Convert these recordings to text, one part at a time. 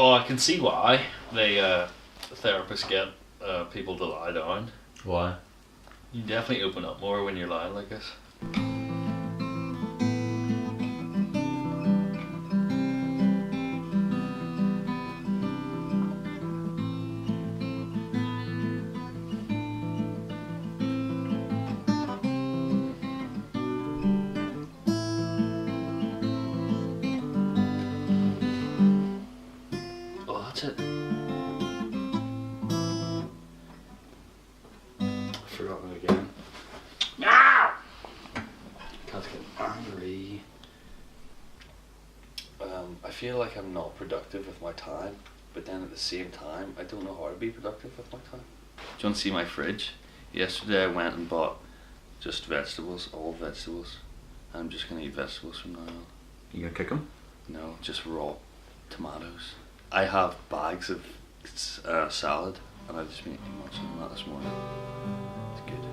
Oh, I can see why therapists get people to lie down. Why? You definitely open up more when you're lying like this. Oh, that's it. I've forgotten it again. Ah! Can't get angry. I feel like I'm not productive with my time, but then at the same time, I don't know how to be productive with my time. Do you want to see my fridge? Yesterday I went and bought just vegetables, all vegetables. I'm just going to eat vegetables from now on. You gonna cook them? No, just raw tomatoes. I have bags of salad, and I've just been eating much of that this morning. It's good.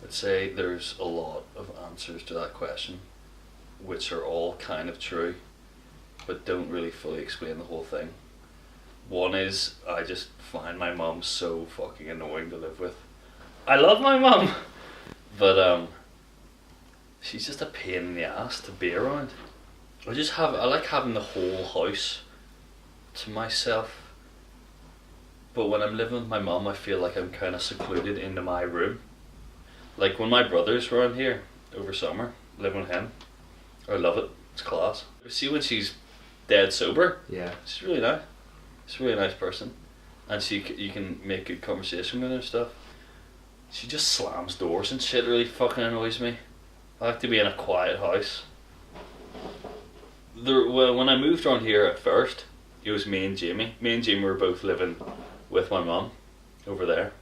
I'd say there's a lot of answers to that question, which are all kind of true, but don't really fully explain the whole thing. One is, I just find my mum so fucking annoying to live with. I love my mum, but she's just a pain in the ass to be around. I like having the whole house to myself, but when I'm living with my mum, I feel like I'm kind of secluded into my room. Like when my brothers were on here over summer, living with him, I love it. It's class. See when she's dead sober? Yeah. She's really nice. She's a really nice person, and you can make good conversation with her and stuff. She just slams doors and shit. Really fucking annoys me. I like to be in a quiet house. When I moved around here at first, it was me and Jamie. Me and Jamie were both living with my mum over there,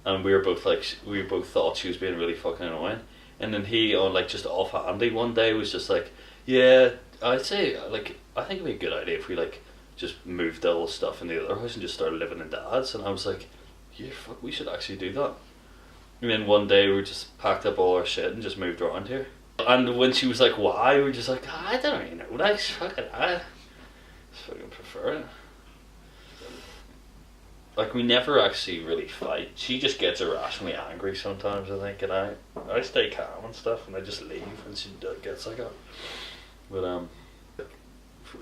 and we both thought she was being really fucking annoying. And then he, on like just offhandedly one day, was just like, "Yeah, I'd say like I think it'd be a good idea if we like just moved all the stuff in the other house and just started living in Dad's." And I was like, "Yeah, fuck, we should actually do that." And then one day we just packed up all our shit and just moved around here. And when she was like, "Why?" we were just like, "I don't really know. I just fucking prefer it." Like, we never actually really fight. She just gets irrationally angry sometimes, I think, and I stay calm and stuff, and I just leave when she gets like that. But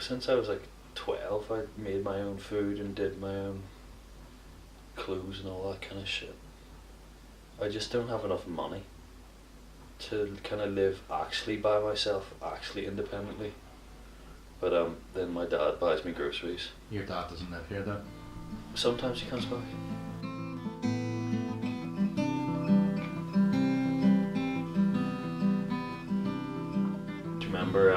since I was like 12, I made my own food and did my own clothes and all that kind of shit. I just don't have enough money to kind of live actually by myself, actually independently. But then my dad buys me groceries. Your dad doesn't live here though? Sometimes he comes back. Do you remember,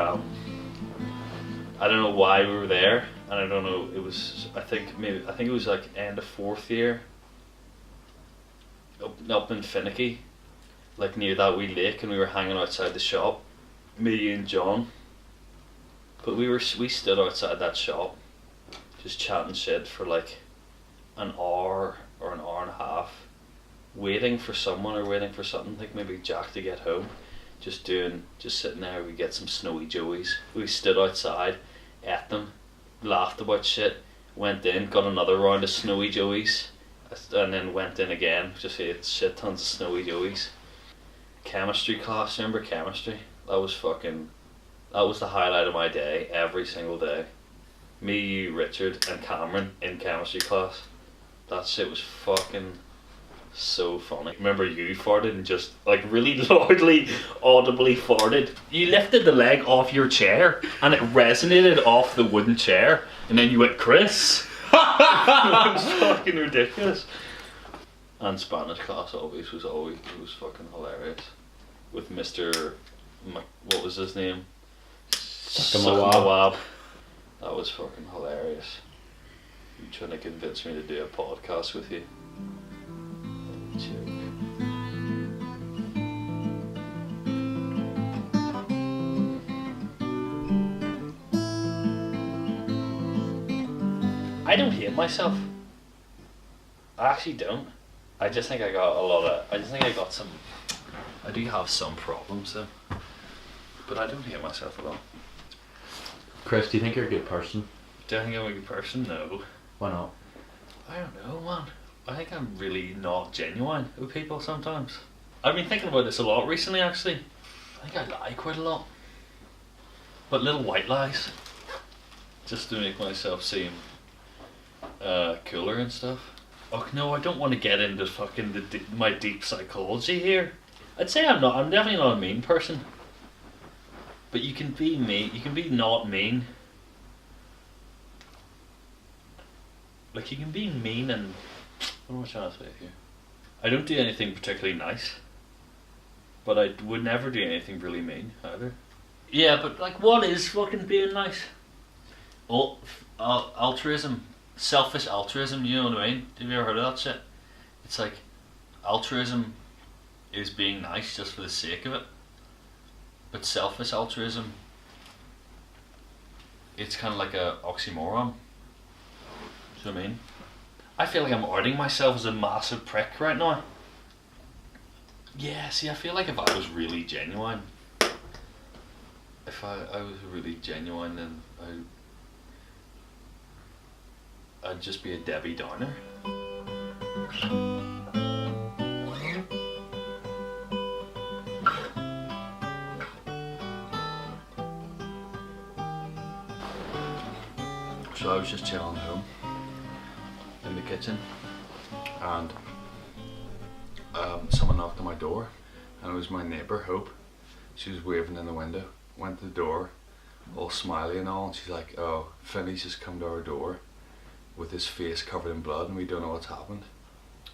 I don't know why we were there, and I don't know, it was, I think it was like end of 4th year, up in Finicky, like near that wee lake, and we were hanging outside the shop, me and John. But we stood outside that shop, just chatting shit for like an hour or an hour and a half, waiting for someone or waiting for something, like maybe Jack to get home. Just sitting there, we get some Snowy Joeys. We stood outside, ate them, laughed about shit, went in, got another round of Snowy Joeys, and then went in again, just ate shit tons of Snowy Joeys. Chemistry class, remember chemistry? That was the highlight of my day, every single day. Me, you, Richard, and Cameron in chemistry class. That shit was fucking so funny. Remember you farted and just like really loudly, audibly farted. You lifted the leg off your chair and it resonated off the wooden chair, and then you went, "Chris." It was fucking ridiculous. And Spanish class always was fucking hilarious. With Mr. What was his name? Sukamawab. That was fucking hilarious. You trying to convince me to do a podcast with you? Joke. I don't hate myself. I actually don't. I just think I got a lot of. I just think I got some. I do have some problems though, but I don't hate myself at all. Chris, do you think you're a good person? Do I think I'm a good person? No. Why not? I don't know, man. I think I'm really not genuine with people sometimes. I've been thinking about this a lot recently, actually. I think I lie quite a lot. But little white lies. Just to make myself seem cooler and stuff. Oh no, I don't want to get into fucking my deep psychology here. I'd say I'm definitely not a mean person. But you can be mean, you can be not mean. Like you can be mean and... What am I trying to say here? I don't do anything particularly nice. But I would never do anything really mean either. Yeah, but like what is fucking being nice? Altruism. Selfish altruism, you know what I mean? Have you ever heard of that shit? It's like altruism is being nice just for the sake of it. But selfish altruism, it's kind of like a oxymoron. Do you know what I mean? I feel like I'm outing myself as a massive prick right now. Yeah, see, I feel like if I was really genuine, if I was really genuine, then I'd just be a Debbie Downer. So I was just chilling at home in the kitchen and someone knocked on my door and it was my neighbour Hope. She was waving in the window, went to the door all smiley and all, and she's like, oh, Finney's just come to our door with his face covered in blood and we don't know what's happened.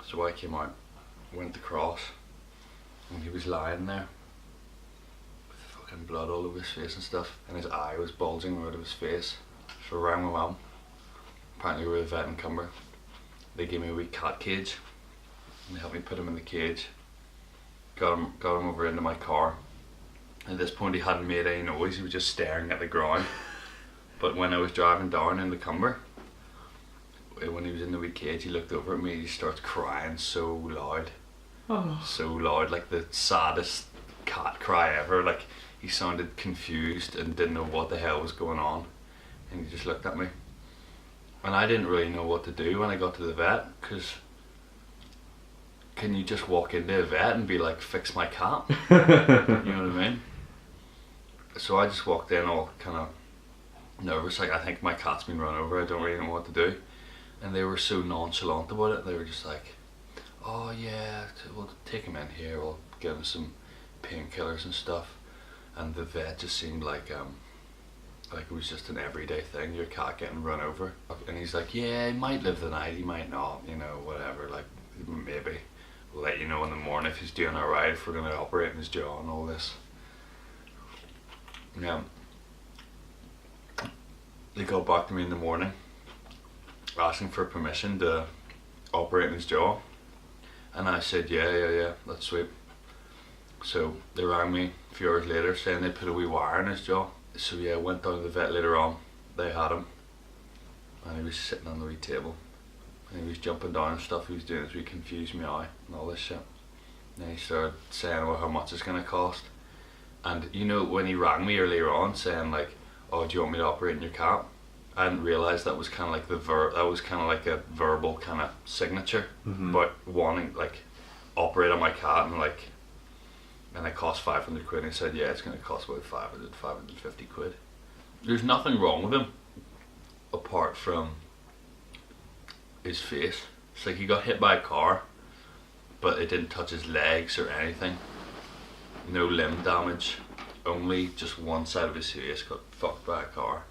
So I came out, went across, and he was lying there with fucking blood all over his face and stuff, and his eye was bulging out of his face. So I rang my mum. Apparently we were a vet in Cumber. They gave me a wee cat cage and they helped me put him in the cage. Got him over into my car. At this point he hadn't made any noise, he was just staring at the ground. But when I was driving down into Cumber, when he was in the wee cage, he looked over at me and he starts crying so loud. Oh. So loud, like the saddest cat cry ever. Like he sounded confused and didn't know what the hell was going on. And he just looked at me. And I didn't really know what to do when I got to the vet, because can you just walk into a vet and be like, fix my cat? You know what I mean? So I just walked in all kind of nervous, like I think my cat's been run over, I don't really know what to do. And they were so nonchalant about it, they were just like, oh yeah, we'll take him in here, we'll give him some painkillers and stuff. And the vet just seemed like it was just an everyday thing, your cat getting run over. And he's like, yeah, he might live the night, he might not, you know, whatever, like maybe. We'll let you know in the morning if he's doing alright, if we're going to operate in his jaw and all this. Yeah. They got back to me in the morning asking for permission to operate in his jaw. And I said, yeah, that's sweet. So they rang me a few hours later saying they put a wee wire in his jaw. So yeah, I went down to the vet later on, they had him. And he was sitting on the wee table. And he was jumping down and stuff, he was doing his wee confused meow and all this shit. And then he started saying, well, how much it's going to cost. And you know, when he rang me earlier on saying like, oh, do you want me to operate in your cat? I hadn't realised that was kind of like that was kind of like a verbal kind of signature, but wanting like operate on my cat and it cost 500 quid. And he said, yeah, it's going to cost about 550 quid. There's nothing wrong with him apart from his face. It's like he got hit by a car, but it didn't touch his legs or anything. No limb damage, only just one side of his face got fucked by a car.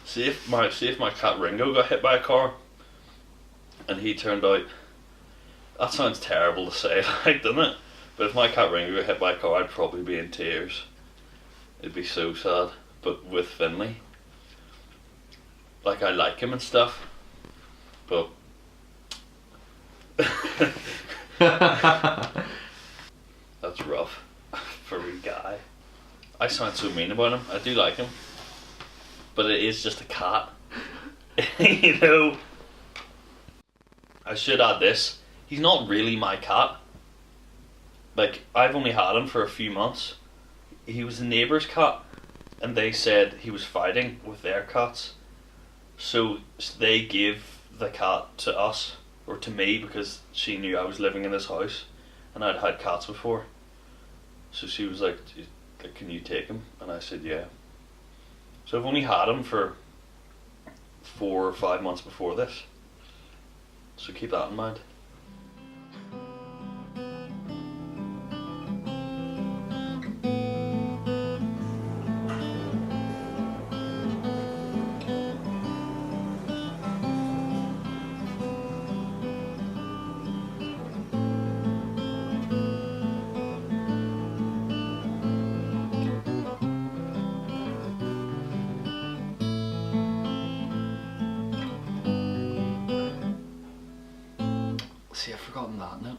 See if my cat Ringo got hit by a car and he turned out, that sounds terrible to say, like, doesn't it? But if my cat Ringo got hit by a car, I'd probably be in tears. It'd be so sad. But with Finley, like, I like him and stuff, but that's rough for a guy. I sound so mean about him. I do like him, but it is just a cat. You know, I should add this. He's not really my cat. Like, I've only had him for a few months. He was the neighbour's cat, and they said he was fighting with their cats. So they gave the cat to us, or to me, because she knew I was living in this house, and I'd had cats before. So she was like, can you take him? And I said, yeah. So I've only had him for 4 or 5 months before this. So keep that in mind. See, I've forgotten that now.